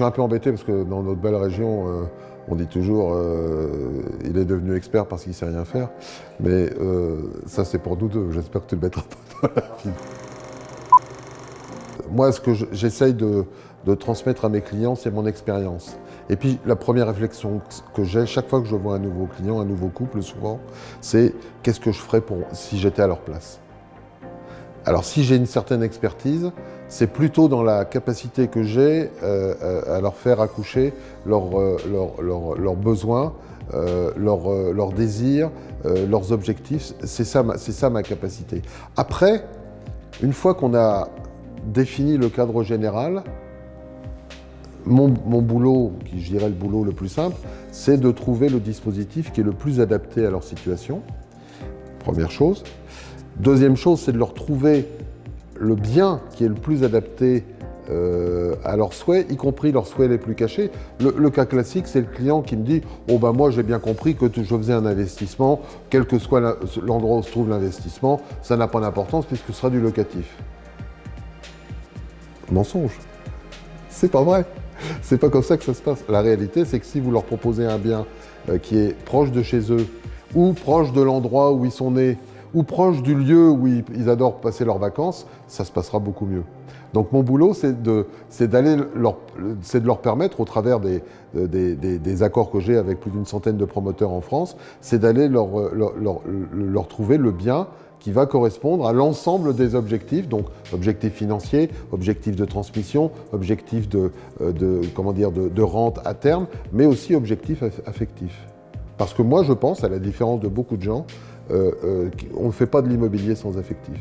suis un peu embêté parce que dans notre belle région, on dit toujours il est devenu expert parce qu'il ne sait rien faire. Mais ça, c'est pour nous deux. J'espère que tu le mettras pas dans la film. Moi, ce que j'essaye de transmettre à mes clients, c'est mon expérience. Et puis, la première réflexion que j'ai, chaque fois que je vois un nouveau client, un nouveau couple, souvent, c'est qu'est-ce que je ferais si j'étais à leur place. Alors, si j'ai une certaine expertise, c'est plutôt dans la capacité que j'ai à leur faire accoucher leurs besoins, leurs désirs, leurs objectifs. C'est ça ma capacité. Après, une fois qu'on a défini le cadre général, mon boulot, qui je dirais le boulot le plus simple, c'est de trouver le dispositif qui est le plus adapté à leur situation. Première chose. Deuxième chose, c'est de leur trouver le bien qui est le plus adapté à leurs souhaits, y compris leurs souhaits les plus cachés. Le cas classique, c'est le client qui me dit « Oh ben moi j'ai bien compris que je faisais un investissement, quel que soit l'endroit où se trouve l'investissement, ça n'a pas d'importance puisque ce sera du locatif. » Mensonge. C'est pas vrai. C'est pas comme ça que ça se passe. La réalité, c'est que si vous leur proposez un bien qui est proche de chez eux, ou proche de l'endroit où ils sont nés, ou proche du lieu où ils adorent passer leurs vacances, ça se passera beaucoup mieux. Donc mon boulot, c'est de leur permettre, au travers des accords que j'ai avec plus d'une centaine de promoteurs en France, c'est d'aller leur trouver le bien qui va correspondre à l'ensemble des objectifs, donc objectifs financiers, objectifs de transmission, objectifs de rente à terme, mais aussi objectifs affectifs. Parce que moi, je pense, à la différence de beaucoup de gens, on ne fait pas de l'immobilier sans affectif.